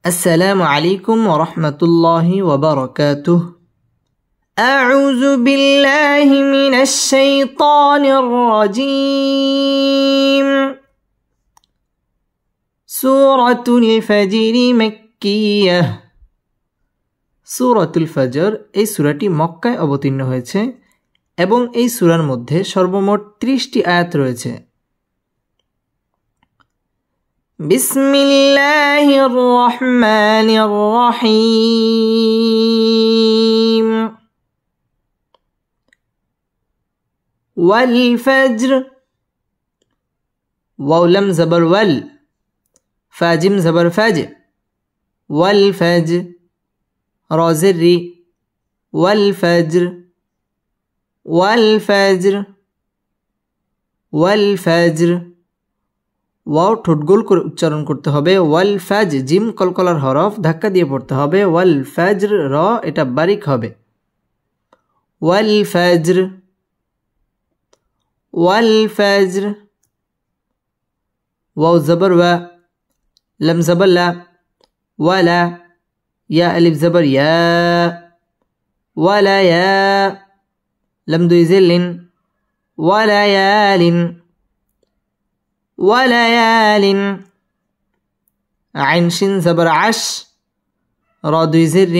السلام عليكم ورحمة الله وبركاته. أعوذ بالله من الشيطان الرجيم. سورة الفجر مكية. সূরাতুল ফজর এই সূরাটি মক্কায় অবতীর্ণ হয়েছে এবং এই সূরার মধ্যে সর্বমোট 30টি আয়াত রয়েছে। বিসমিল্লাহির রহমানির রহিম। ওয়াল ফজর। ওয়াও লাম জবর ওয়াল, ফা জিম জবর ফাজ। ওয়াল ফজর। را زري والفجر والفجر والفجر। ওয়াও ঠোঁট গোল করে উচ্চারণ করতে হবে। ওয়াল ফাজ জিম কলকলার হরফ ধাক্কা দিয়ে পড়তে হবে। ওয়াল ফাজর র এটা বারিক হবে। ওয়াল ফাজর ওয়াল ফাজর। ওয়াও জবর ওয়া, লাম জবর লা, ওয়ালা, يا ألف زبر يا، ولا يا، لم دو زل، ولا يال ولا يال، عين شين زبر عش، را دو زر،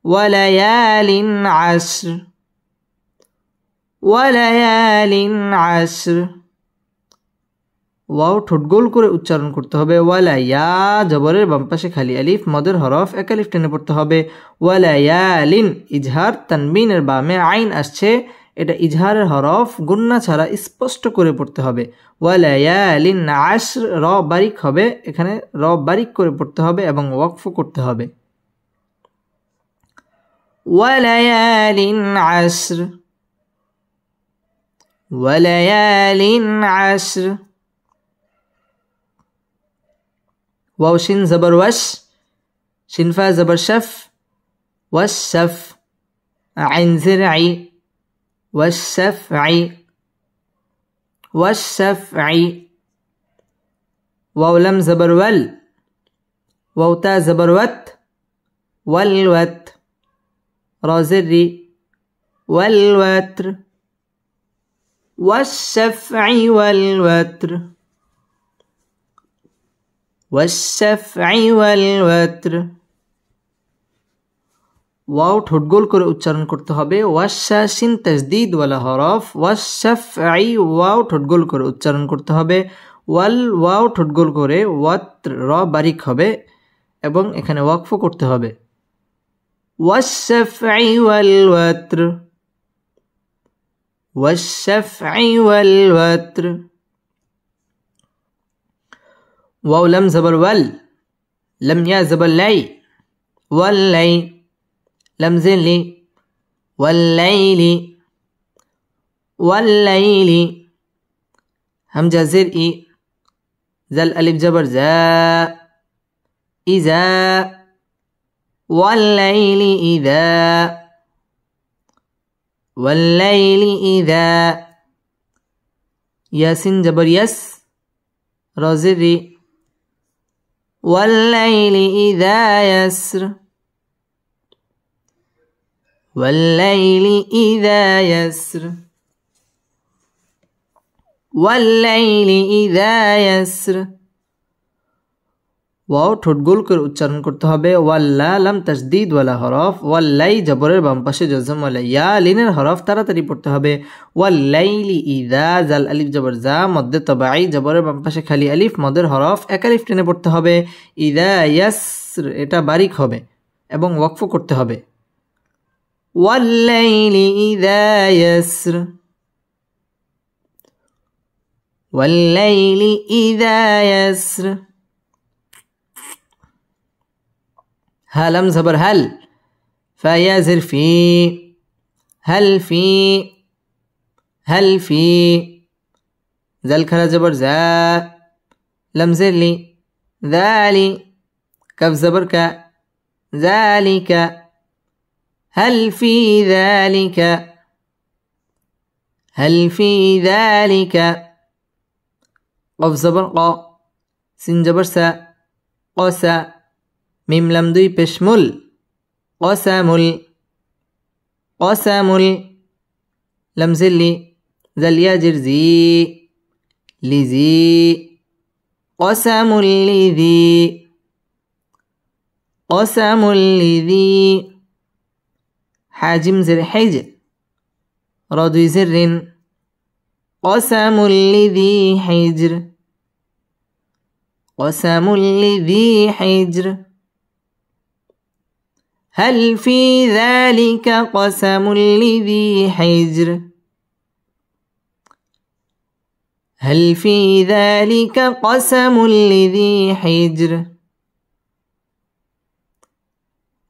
وليال عشر وليال عشر। ওয়াও ঠোঁট গোল করে উচ্চারণ করতে হবে। ওয়ালা ইয়া জবরের বাম পাশে খালি আলিফ, মদের হরফ এক আলিফ টেনে পড়তে হবে। ওয়ালা ইয়ালিন ইজহার, তানবিনের বামে আইন আসছে, এটা ইজহারের হরফ, গুন্না ছাড়া স্পষ্ট করে পড়তে হবে। ওয়ালা ইয়ালিন আশর র বারিক হবে, এখানে র বারিক করে পড়তে হবে এবং ওয়াকফ করতে হবে। ওয়ালায়ালিন আশর ওয়ালায়ালিন আশর। واو شين زبر وش، شين فا زبر شف، والشف، عين زرعي، والشفعي والشفعي، واو لم زبر ول، واو تا زبر وت، والوت، را زري، والوتر، والشفع والوتر والشفع والوتر। ওয়াও ঠোঁট গোল করে উচ্চারণ করতে হবে। ওয়াশা শিন তাসদীদ ওয়ালা হরফ। ওয়াশফাই ওয়াও ঠোঁট গোল করে উচ্চারণ করতে হবে। ওয়াল ওয়াও ঠোঁট গোল করে, ওয়াত্র র বারিক হবে এবং এখানে ওয়াকফ করতে হবে। ওয়াশফাই ওয়াল ওয়াত্র ওয়াশফাই ওয়াল ওয়াত্র। واو لم زبر ول، لم يا زبر لي، واللي، لم زلي، والليل والليل، همجة زرئي، زل ألف جبر زا، إذا، والليل إذا والليل إذا، ياسين جبر يس، رازري، والليل إذا يسر والليل إذا يسر والليل إذا يسر। ওয়াও ঠোঁট গোল করে উচ্চারণ করতে হবে। ওয়াল্লা লাম তাসদীদ ওয়ালা হরফ। ওয়াল্লাই জবরের বাম পাশে জজম ওয়ালা ইয়া লিনের হরফ তাড়াতাড়ি পড়তে হবে। ওয়াল্লাইলি ইযা জাল আলিফ জবর জা, মদ্দে তবাই জবরের বাম পাশে খালি আলিফ, মদের হরফ এক আলিফ টেনে পড়তে হবে। ইযা ইয়াসর এটা বারিক হবে এবং ওয়াকফ করতে হবে। ওয়াল্লাইলি ইযা ইয়াসর ওয়াল্লাইলি ইযা ইয়াসর। ها لم زبر هل، فيا زر في، هل في هل في، زل كلا زبر زا، لم زر لي، ذالي، كف زبر ك، ذلك، هل في ذلك هل في ذلك، قف زبر ق، سين جبر سا، قسا، মিম লাম দুই পেশ মুল কসামুল কসামুল লাম জিল্লি জাল ইয়া জির জি লিজি কসামুল লিজি কসামুল লিজি হাজিম জির হিজ র দুই জিরিন কসামুল লিজি হিজর কসামুল লিজি হিজর هل في ذلك قسم لذي حجر هل في ذلك قسم لذي حجر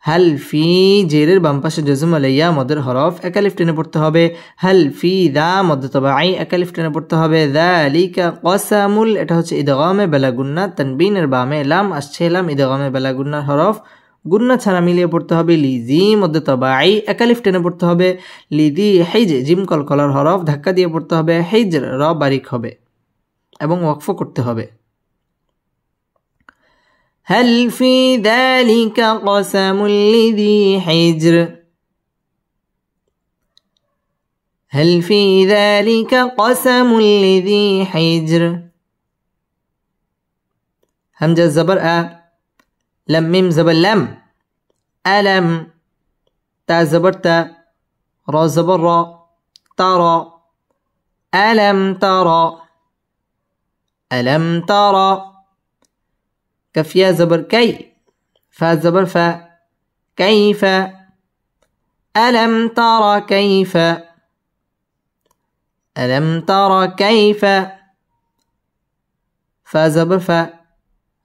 هل في জেরের বাম পাশে জজম আলাইয়া মদের হরফ একালিফ টেনে পড়তে হবে هل في ذا মদ তবাই একালিফ টেনে পড়তে হবে ذلك قسمুল এটা হচ্ছে ইদগামে বেলা গুন্না তানবিনের বামে লাম আসছে লাম ইদগামে বেলা গুন্নার হরফ গুন্না ছাড়া মিলিয়ে পড়তে হবে লিজি মধ্যে তবাই একালিফ টেনে পড়তে হবে লিদি হিজ জিম কলকলার হরফ ধাক্কা দিয়ে পড়তে হবে হিজর র বারিক হবে এবং ওয়াকফ করতে হবে هل في ذلك قسم لذي حجر هل في ذلك قسم لذي حجر همزة زبر لم ميم زبر لم ألم تا زبر تا را زبر را ترى ألم ترى ألم ترى كف يا زبر كي فا زبر فا كيف ألم ترى كيف ألم ترى كيف فا زبر فا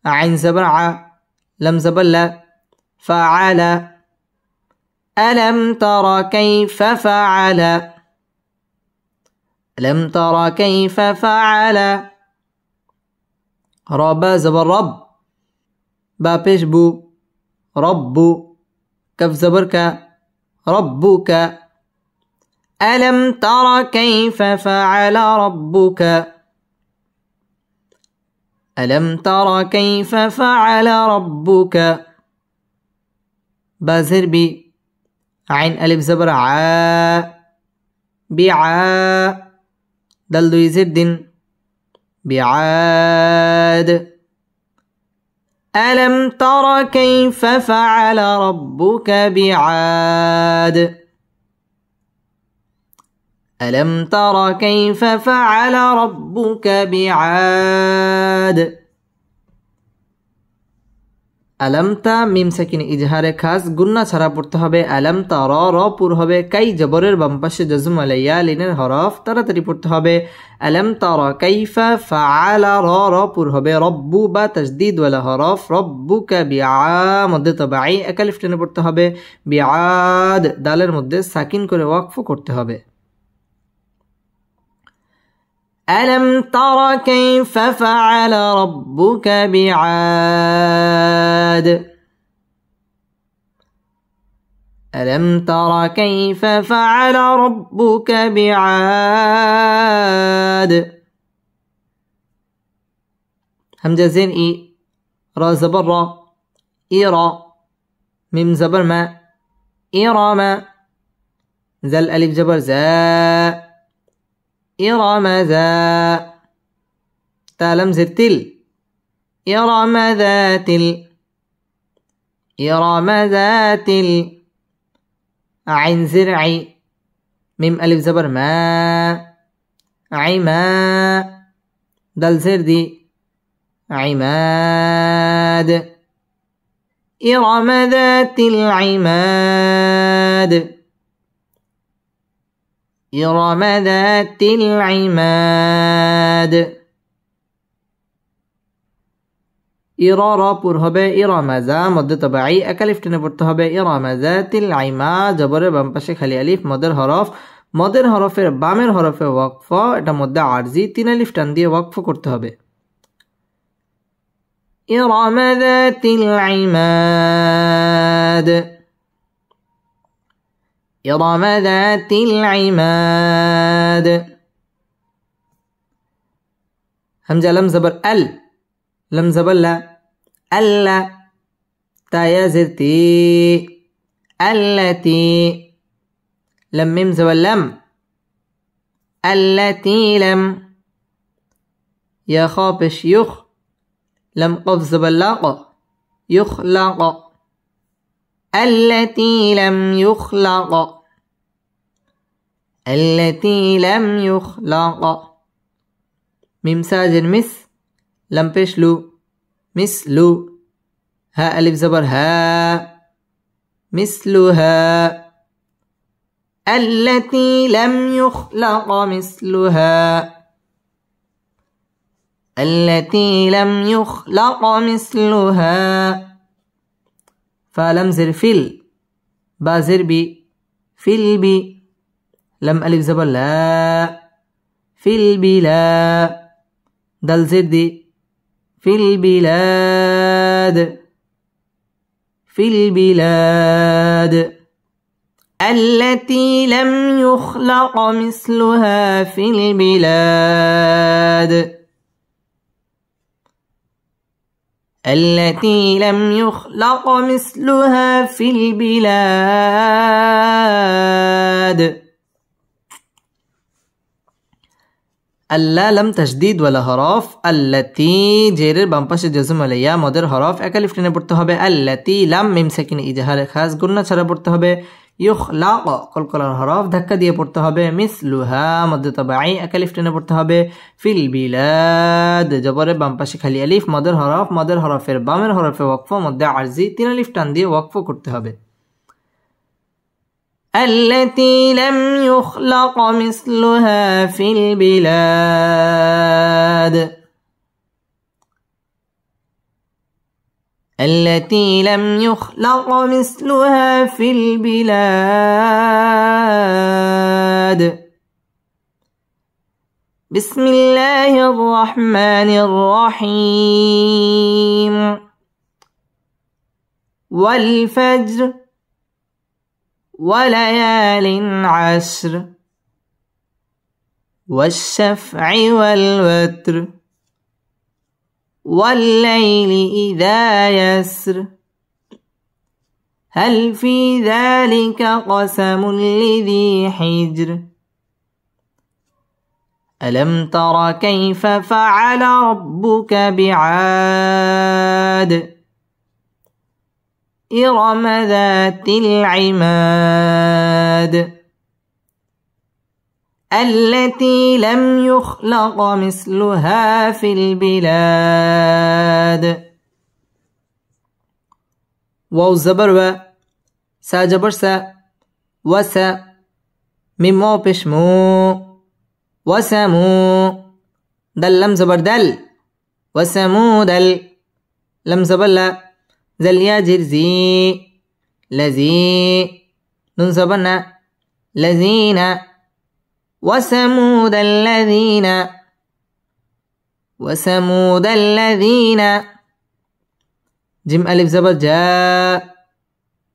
عين زبر ع لم زبر لا فعل ألم ترى كيف فعل ألم ترى كيف فعل ربا زبر رب با پیش بو رب كف زبر ك ربك ألم ترى كيف فعل ربك ألم ترى كيف فعل ربك بازر بي عين ألف زبر ع بعا دل دوي زد بعاد ألم ترى كيف فعل ربك بعاد ألم ترى كيف فعل ربك بعاد আলামতা মিম সাকিন ইজহারে খাস গুন্না ছাড়া পড়তে হবে আলামতা র র পুর হবে কাই জবরের বাম পাশে জজম আলাইয়া লিনের হরফ তাড়াতাড়ি পড়তে হবে আলামতা র কাইফা ফাআলা র র পুর হবে রব্বু বা তাসদীদ ওয়ালা হরফ রব্বুকা বিআ মধ্যে তবাই একালিফ টেনে পড়তে হবে বিআদ দালের মধ্যে সাকিন করে ওয়াকফ করতে হবে ألم تر كيف فعل ربك بعاد ألم تر كيف فعل ربك بعاد همزة زين إي را زبر را إيرا ميم زبر ما إيرام زل ألف جبر زاء إرم ذا تالم زتل إرم ذات إرم ذات عين زرعي ميم ألف زبر ما عما دل زردي عماد إرم ذات العماد إرم ذات العماد إرارا পুর হবে ইরামাজা মধ্যে তবাই একালিফ টেনে পড়তে হবে ইরামাজাতিল আইমা জবরের বাম পাশে খালি আলিফ মদের হরফের বামের হরফে ওয়াকফ এটা মধ্যে আরজি তিন আলিফ টান দিয়ে ওয়াকফ করতে হবে ইরামাজাতিল আইমাদ إرم ذات العماد همزة لم زبر لم زبر لا ألا তায়া জের তি আল্লাতি লাম মিম জবর লাম আল্লাতি লাম ইয়া খা পেশ ইউখ লাম কফ জবর লাক يخلق التي لم يخلق التي لم يخلق ميم ساجر مس لم بشلو مثلو ها ألف زبر ها مثلها التي لم يخلق مثلها التي لم يخلق مثلها فلم زر فيل با زر بي فيل بي لم ألف زبر لا في البلا دل زر دي في البلاد في البلاد التي لم يخلق مثلها في البلاد التي لم يخلق مثلها في البلاد اللام تشديد ولا حرف التي জেরের বাম পাশে জজম আলাইয়া মদের হরফ একালিফ টেনে পড়তে হবে التي লাম মিম সাকিন ইজহারে খাস গুন্না ছাড়া পড়তে হবে يخلق কলকলার হরফ ধাক্কা দিয়ে পড়তে হবে মিসলুহা মদ তাবাঈ একালিফ টেনে পড়তে হবে ফিল বিলাদ জবরের বাম পাশে খালি আলিফ মদের হরফের বামের হরফে ওয়াকফ মধ্যে আরজি তিন আলিফ টান দিয়ে ওয়াকফ করতে হবে التي لم يخلق مثلها في البلاد التي لم يخلق مثلها في البلاد بسم الله الرحمن الرحيم والفجر وليال عشر والشفع والوتر والليل إذا يسر هل في ذلك قسم لذي حجر ألم تر كيف فعل ربك بعاد إرم ذات العماد التي لم يخلق مثلها في البلاد واو زبر و سا جبر سا وسا ميم واو پیش مو وسمو دل لم زبر دل وسمود لم زبر لا ذل يا جرزي لذي نون زبرنا لذين وثمود الذين جيم ألف زبر جاء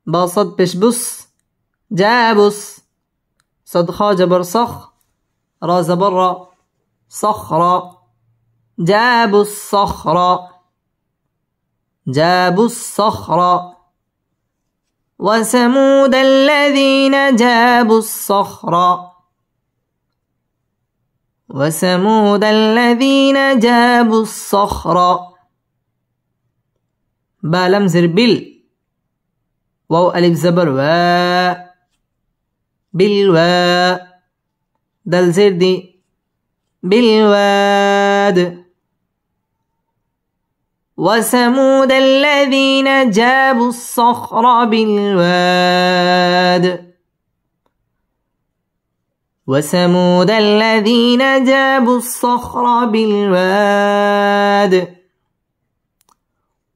باصد بش بص جابس صد خا جبر صخ را زبر را صخرا جابوا الصخر وثمود الذين جابوا الصخر وثمود الذين جابوا الصخر با لم زر بال واو ألف زبر و بالوا دل زر دي بالواد وثمود الذين جابوا الصخر بالواد وثمود الذين جابوا الصخر بالواد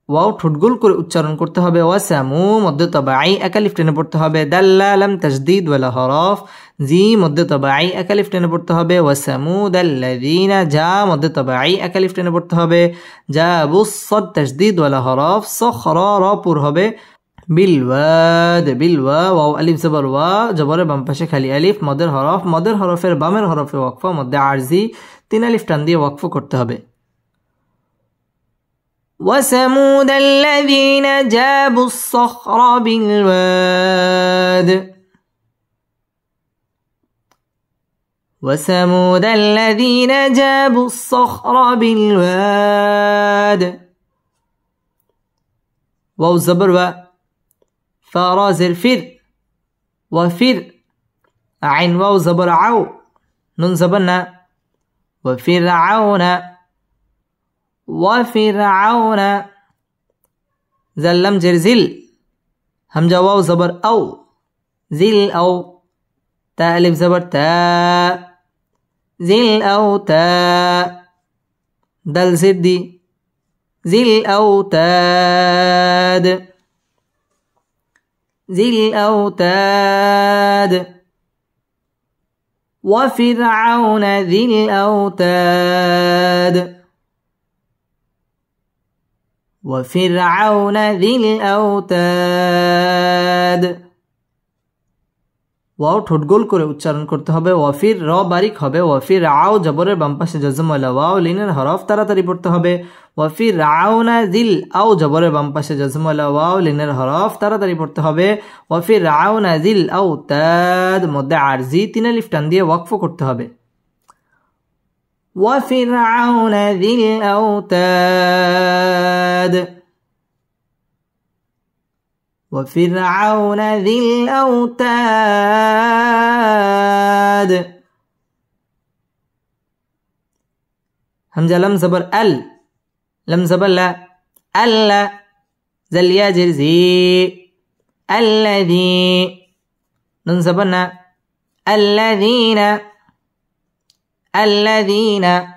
ওয়াও ঠোঁট গোল করে উচ্চারণ করতে হবে ওয়াসামু মধ্য তাবাঈ একালিফ টেনে পড়তে হবে দাল্লা লাম তাসদীদ ওয়ালা হরফ জি মধ্য তাবাঈ একালিফ টেনে পড়তে হবে ওয়াসামুদ আল্লাযীনা জা মধ্য তাবাঈ একালিফ টেনে পড়তে হবে জাবুস সাদ তাসদীদ ওয়ালা হরফ সখরা রা পুর হবে বিলওয়াদ বিলওয়া ওয়াও আলিফ জবর ওয়া জবরের বাম পাশে খালি আলিফ মদের হরফের বামের হরফে ওয়াকফা মধ্যে আরজি তিন আলিফ টান দিয়ে ওয়াকফ করতে হবে وثمود الذين جابوا الصخر بالواد وثمود الذين جابوا الصخر بالواد واو زبر و فا زر فر وفر عين واو زبر عو نون زبرنا وفرعون وفرعون زلم جرزل همجا واو زبر أو زل أو تا ألف زبر تا زل أو تا دل زدي زل أوتاد زل أوتاد وفرعون ذي الأوتاد وفرعون ذي الأوتاد ওয়াও ঠোঁট গোল করে উচ্চারণ করতে হবে ওয়াফির র বারিক হবে ওয়াফির আও জবরের বাম পাশে জজম ওয়ালা ওয়াও লিনের হরফ তাড়াতাড়ি পড়তে হবে ওয়াফির আউনা জিল আও জবরের বাম পাশে জজম ওয়ালা ওয়াও লিনের হরফ তাড়াতাড়ি পড়তে হবে ওয়াফির আউনা জিল আওতাদ মধ্যে আরজি তিন আলিফ টান দিয়ে ওয়াকফ করতে হবে وفرعون ذي الأوتاد وفرعون ذي الأوتاد همزة لم زبر ال لم زبر لا ألا زل ياجر زي الذي نون زبرنا الذين الذين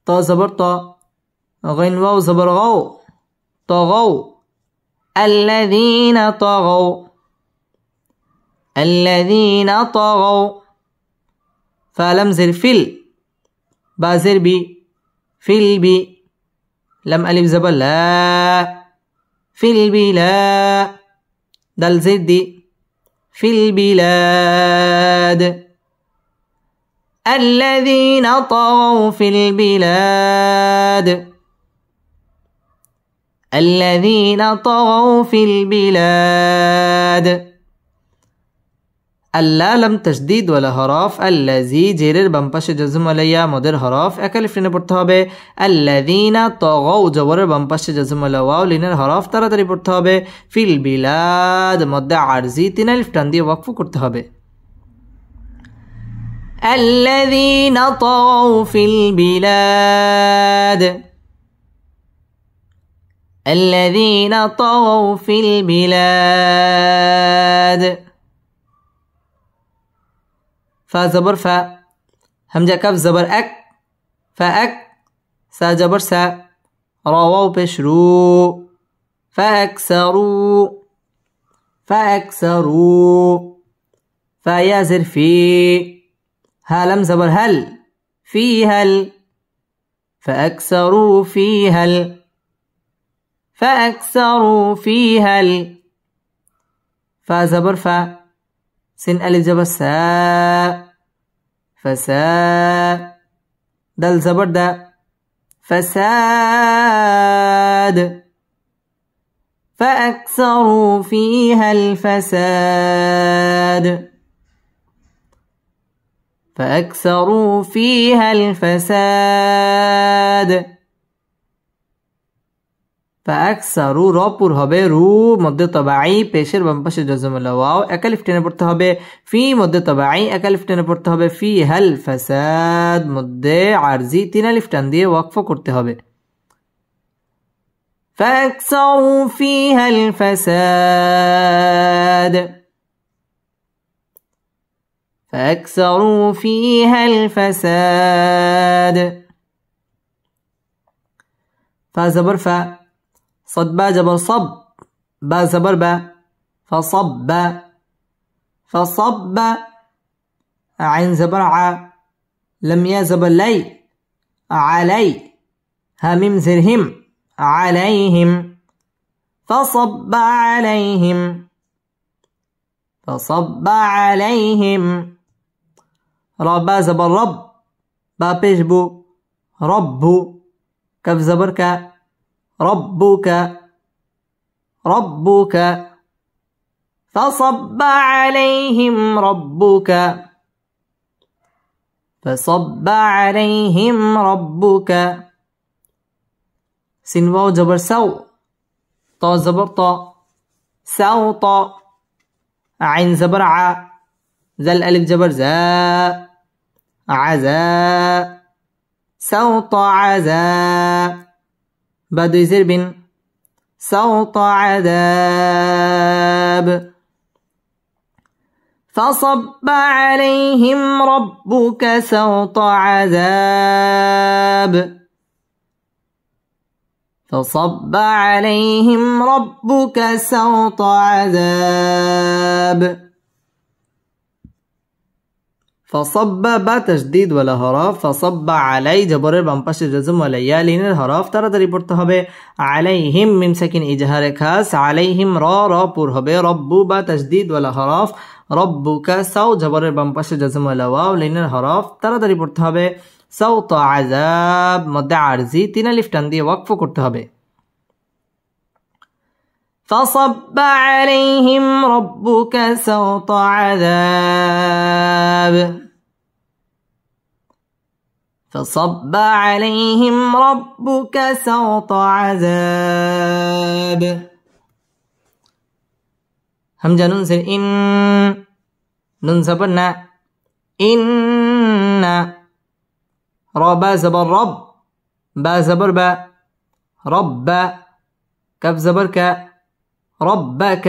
طا زبر طا غين واو زبر غو طغوا الذين طغوا الذين طغوا فلم زر فل بازر بي فل بي لم ألف زبر لا فل بلا دل زدي في البلاد الذين طغوا في البلاد الذين طغوا في البلاد আল্লাহ লাম তাসদীদ ওয়ালা হরফ আল্লাযী জেরের বাম পাশে জজম আলাইয়া মদের হরফ এক আলিফ টেনে পড়তে হবে আল্লাযীনা তাগাউ জবরের বাম পাশে জজম আলা ওয়াও লিনের হরফ তাড়াতাড়ি পড়তে হবে ফিল বিলাদ মধ্যে আরজি তিন আলিফ টান দিয়ে ওয়াকফ করতে হবে আল্লাযীনা তাগাউ ফিল বিলাদ الذين طغوا في البلاد فا زبر فا همجا كف زبر أك فأك سا جبر سا رواو بشرو فأكسروا فأكسروا فيا زر في هالم زبر هل في هل فأكسروا في هل فأكسروا فيها فا زبر فا سن ألف زبر سا فسا دل زبر دا فساد فأكسروا فيها الفساد فأكسروا فيها الفساد فأكسروا রপুর হবে রু মধ্যে তবাই পেশের বাম পাশে জজম ওয়াও এক আলিফ টেনে পড়তে হবে ফি মধ্যে তবাই এক আলিফ টেনে পড়তে হবে ফি হাল ফাসাদ মধ্যে আরজি তিন আলিফ টান দিয়ে ওয়াকফ করতে হবে فأكسروا فيها الفساد فأكسروا فيها الفساد فزبر فا صد با جبر صب با زبر با فصب فصب عين زبر ع لم يا زبر لي علي هميم زرهم عليهم فصب عليهم فصب عليهم ربا زبر رب با بيش بو رب كف زبر كا ربك ربك فصب عليهم ربك فصب عليهم ربك سين واو جبر سو طا زبر طا سوط عين زبر ع زل ألف جبر زا عزا سوط عزا بعد يزير بن سوط عذاب فصب عليهم ربك سوط عذاب فصب عليهم ربك سوط عذاب فصب با تشديد ولا হরফ فصب علي জবরের বাম পাশে জজম ওয়ালা ইয়া লিনের হরফ তাড়াতাড়ি পড়তে হবে আলাইহিম মিম সাকিন ইজহারে খাস আলাইহিম র র পুর হবে রব্বু বা তসদীদ ওয়ালা হরফ রব্বুকা সাউ জবরের বাম পাশে জজম ওয়ালা ওয়াও লিনের হরফ তাড়াতাড়ি পড়তে হবে সাউত আযাব মধ্যে আরজি তিন আলিফ টান দিয়ে ওয়াকফ করতে হবে فصب عليهم ربك سوط عذاب فصب عليهم ربك سوط عذاب همزة نون سر إن نون زبرنا إن ربا زبر رب با زبر با رب كف زبر ك ربك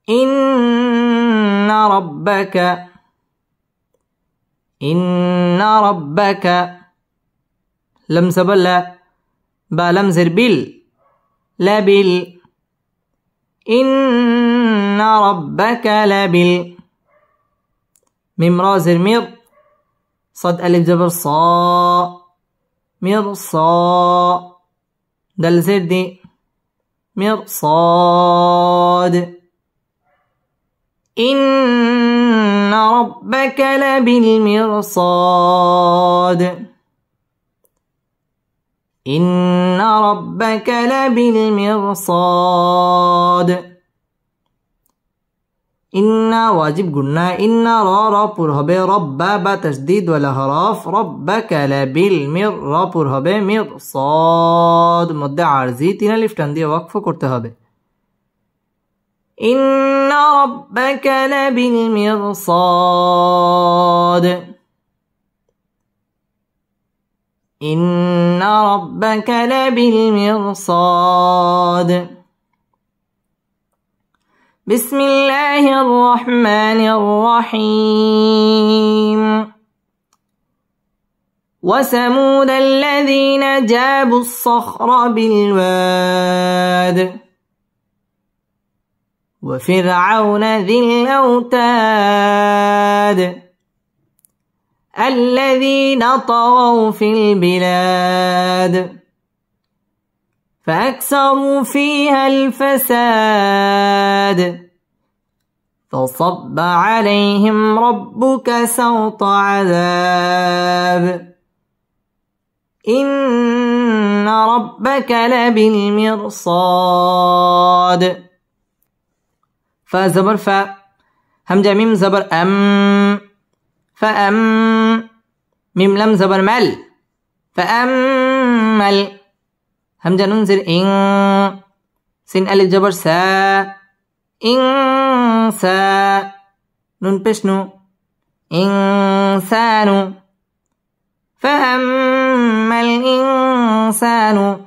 إن ربك إن ربك لم زبر لا با لم زر بل لا بل إن ربك لبل ميم را زر مير صد ألف جبر صا مير صا دل زر دي مرصاد إن ربك لبالمرصاد إن ربك لبالمرصاد إن واجب قلنا إن را پر হবে رب با تشديد ولا حرف ربك لبالمر را پر হবে مرصاد মধ্যে আরজি তিন আলিফ টান দিয়ে ওয়াকফ করতে হবে إن ربك لبالمرصاد إن ربك لبالمرصاد بسم الله الرحمن الرحيم وثمود الذين جابوا الصخر بالواد وفرعون ذي الأوتاد الذين طغوا في البلاد فأكثروا فيها الفساد فصب عليهم ربك سوط عذاب إن ربك لبالمرصاد فزبر ف همزة ميم زبر أم فأم ميم لم زبر مل فأمل همزة نون زر إن سين ألف جبر سا إنسا نون بشنو إنسان فأما الإنسان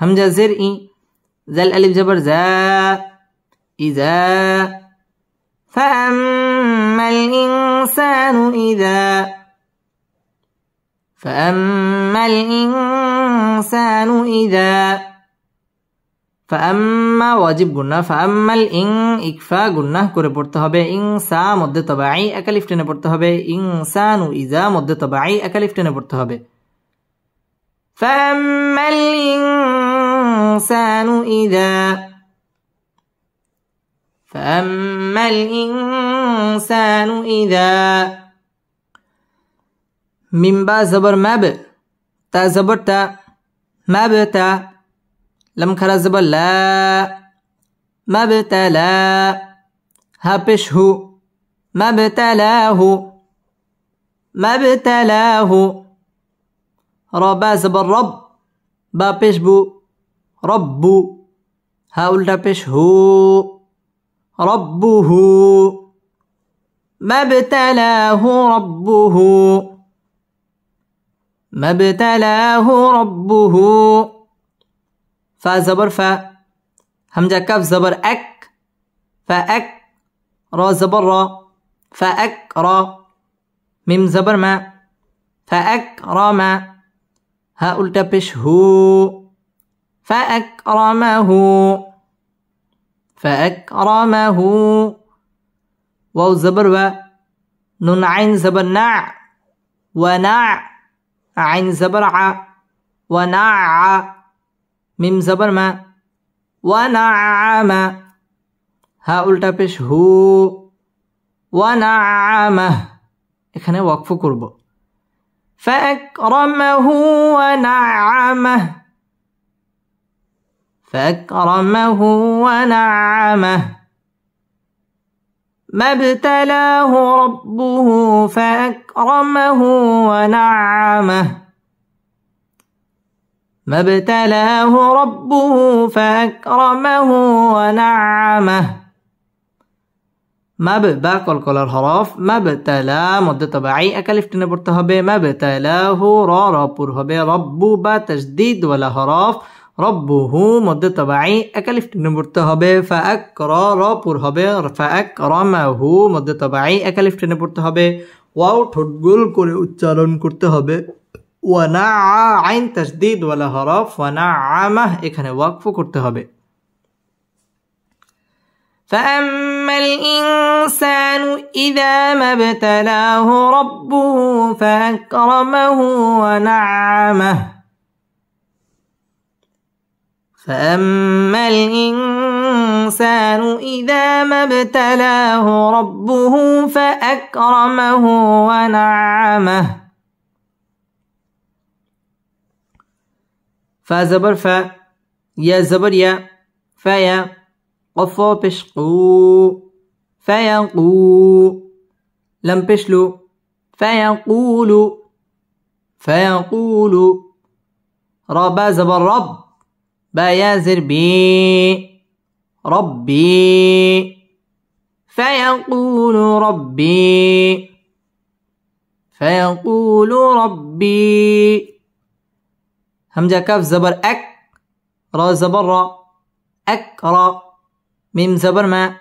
همزة زر إي زل ألف جبر زا إذا فأما الإنسان إذا فأما الإنسان إذا فأما واجب গুন্না فأما الإن إكفا গুন্না করে পড়তে হবে ইনসা মধ্যে তবাই এক আলিফ টেনে পড়তে হবে ইনসানু ইজা মধ্যে তবাই এক আলিফ টেনে পড়তে হবে فأما الإنسان إذا فأما الإنسان إذا من با زبر مب تا زبر تا مبتى لم خرا زبر لا مبتلا ها پیش هو مبتلاه مبتلاه را با زبر رب با پیش بو رب ها الٹا پیش هو ربه ما ابتلاه ربه ما ابتلاه ربه فا زبر فا همزة كاف زبر أك فأك را زبر را فأك را ميم زبر ما فأكرم ها الٹا پیش هو فأكرمه فأكرمه واو زبر و نون عين زبر نع ونع عين زبر ع ونع ميم زبر ما ونعم ها উল্টা পেশ হু ونعمه এখানে ওয়াকফ করব فأكرمه ونعمه فأكرمه ونعمه ما ابتلاه ربه فأكرمه ونعمه ما ابتلاه ربه فأكرمه ونعمه ما با কলকলার হরফ ما ابتلا মধ্যে তবাই একালিফ টেনে পড়তে হবে ما ابتلاه রা পুর হবে রব্বু বা তাসদীদ ওয়ালা হরফ রব্বুহু মধ্যে তবাই একালিফ টেনে পড়তে হবে ফাআকরা রা পুর হবে ফাআকরামাহু মধ্যে তবাই একালিফ টেনে পড়তে হবে ওয়াও ঠোঁট গোল করে উচ্চারণ করতে হবে ওয়ানা আইন তাসদীদ ওয়ালা হরফ ওয়ানাআমাহ এখানে ওয়াকফ করতে হবে فأما الإنسان إذا ما ابتلاه ربه فأكرمه ونعمه فأما الإنسان إذا ما ابتلاه ربه فأكرمه ونعمه فا زبر فا يا زبر يا فيا قفا بشقو فيقو لم بشلو فيقول فيقول ربا زبر رب با يازر بي ربي فيقول ربي فيقول ربي همزة كاف زبر أك را زبر را أكرا ميم زبر ما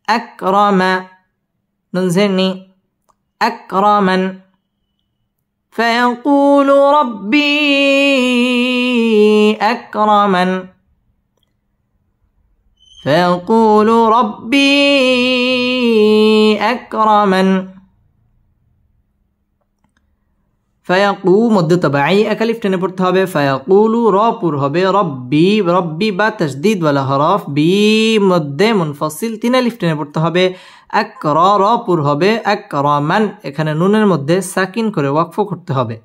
أكرم ننزلني أكرما فيقول ربي أكرمن فيقول ربي أكرمن ফায়াকু মধ্যে তবাই একালিফ টেনে পড়তে হবে ফায়াকুলু রা পুর হবে রব্বি রব্বি বা তাসদীদ ওয়ালা হরফ বি মধ্যে মুনফাসিল তিন আলিফ টেনে পড়তে হবে আকরা রা পুর হবে আকরামান এখানে নুনের মধ্যে সাকিন করে ওয়াকফ করতে হবে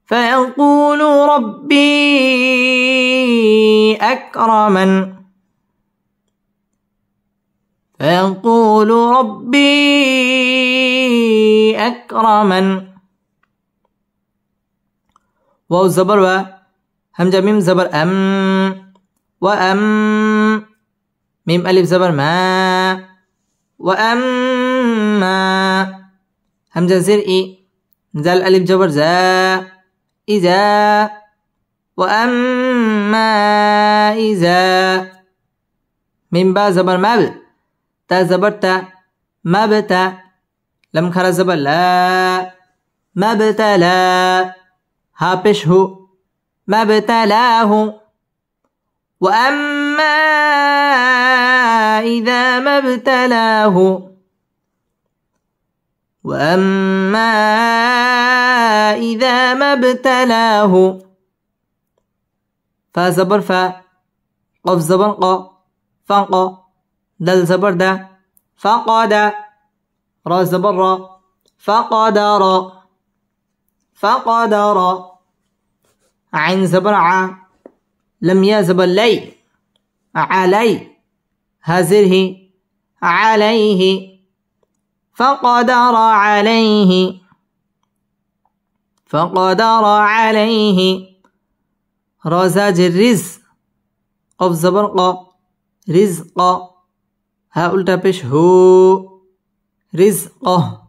ফায়াকুলু রব্বি আকরামান ফায়াকুলু রব্বি আকরামান واو زبر و همزة ميم زبر أم وأم ميم ألف زبر ما وأما همزة زر إي زال ألف زبر زا إذا وأما إذا ميم با زبر ماب تا زبر تا ما بتا لم خرا زبر لا ما بتلا ها پیش هو ما ابتلاه وأما إذا ما ابتلاه وأما إذا ما ابتلاه فا زبر فا قف زبر قا فانقا دل زبر دا فقد را زبر را فقدر فقدر عين زبر ع لم يا زبر لي علي هازره عليه فقدر عليه فقدر عليه رزاج الرز قف زبر ق رزق ها التا پیش هو رزقه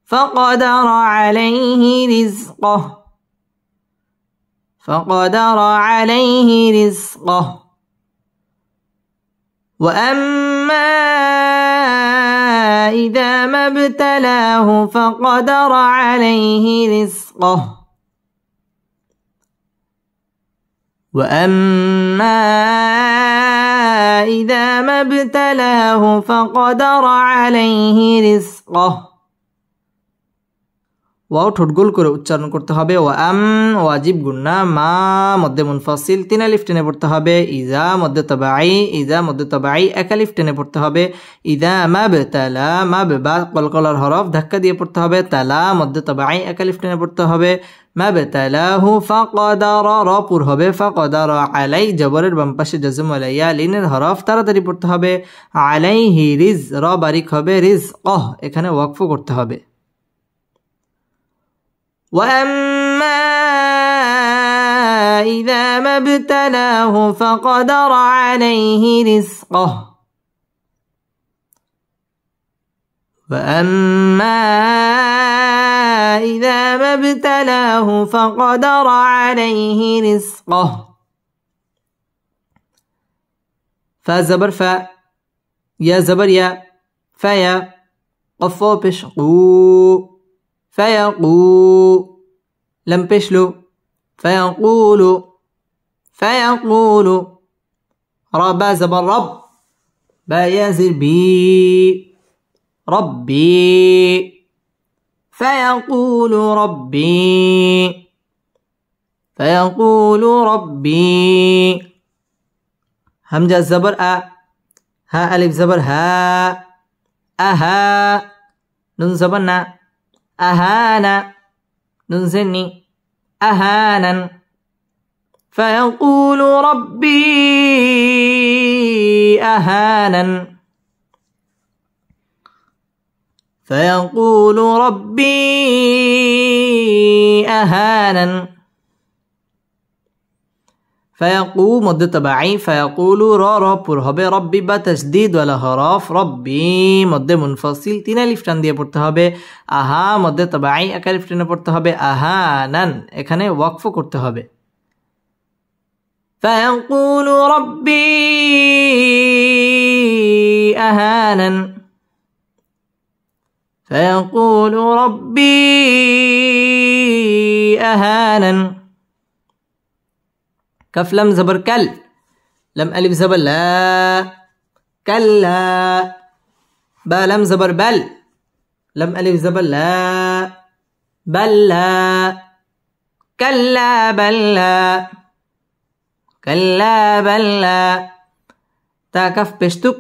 فقدر عليه رزقه فقدر عليه رزقه وأما إذا ما ابتلاه فقدر عليه رزقه وأما إذا ما ابتلاه فقدر عليه رزقه ওয়াও ঠোঁট গোল করে উচ্চারণ করতে হবে ওয়াম ওয়াজিব গুন্না মা মধ্যে মুনফাসিল তিন আলিফ টেনে পড়তে হবে ইজা মধ্যে তাবাই এক আলিফ টেনে পড়তে হবে ইদা মাবতালা মাববা কলকলার হরফ ধাক্কা দিয়ে পড়তে হবে তালা মধ্যে তাবাই এক আলিফ টেনে পড়তে হবে মাবতালাহু ফাকদার র পুর হবে ফাকদার আলাই জবরের বাম পাশে জজম আলাইয়া লিনের হরফ তাড়াতাড়ি পড়তে হবে আলাইহি রিজ র বারিক হবে রিজকহ এখানে ওয়াকফ করতে হবে وأما إذا ما ابتلاه فقدر عليه رزقه وأما إذا ما ابتلاه فقدر عليه رزقه فزبر فا يا زبر يا فيا قفو بشقو فيقول لم بشلو فيقول ربا زبر رب با يازر بي ربي فيقول ربي همزة زبر أ ها ألف زبر ها أها نون زبر نا أهانا ننزني أهانا فيقول ربي أهانا فيقول ربي أهانا فيقول مد تبعي فيقول را پر হবে ربي با تشديد ولا حرف ربي مد منفصل তিন আলিফ টান দিয়ে পড়তে হবে আহা মদ তবাই এক আলিফ টানে পড়তে হবে আহানান এখানে ওয়াকফ করতে হবে فيقول ربي أهانا فيقول ربي أهانا كف لم زبر كل لم ألف زبر لا كلا با لم زبر بل لم ألف زبر لا بل لا كلا بل لا كلا بل لا تا كف بشتك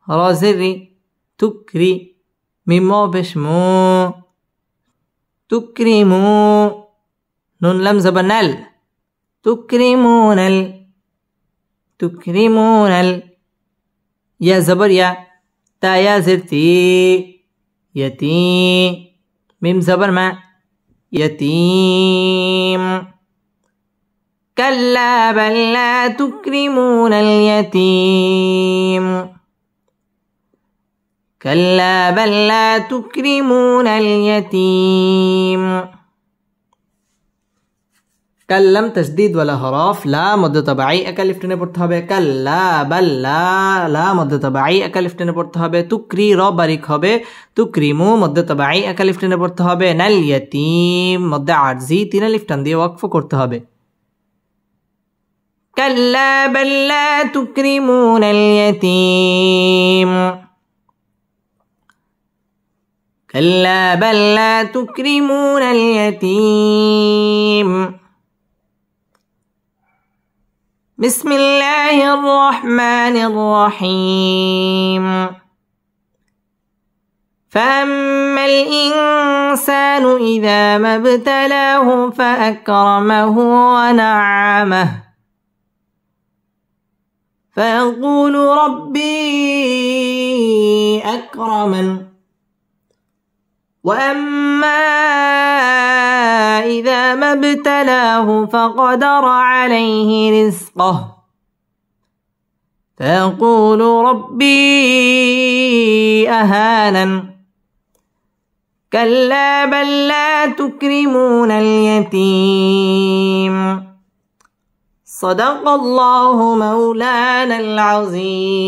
رازري تكري ميمو بشمو تكرمو نون لم زبر نل تكرمون يا زبر يا تا يا زرتي يتي ميم زبر ما يتيم كلا بل لا تكرمون اليتيم كلا بل لا تكرمون اليتيم كلم تشديد ولا حرف لا مد تبعي এক আলিফ টেনে পড়তে হবে কাল্লা বাল্লা লা মদ তবাই এক আলিফ টেনে পড়তে হবে তুকরি র বারিক হবে তুকরিমু মদ তবাই এক আলিফ টেনে পড়তে হবে নাল ইয়াতীম মদ আরজি তিন আলিফ টান দিয়ে ওয়াকফ করতে হবে কাল্লা বাল্লা তুকরিমুনাল ইয়াতীম কাল্লা বাল্লা তুকরিমুনাল ইয়াতীম بسم الله الرحمن الرحيم فأما الإنسان إذا ما ابتلاه فأكرمه ونعمه فيقول ربي أكرمن وأما إذا ما ابتلاه فقدر عليه رزقه فيقول ربي أهانن كلا بل لا تكرمون اليتيم صدق الله مولانا العظيم.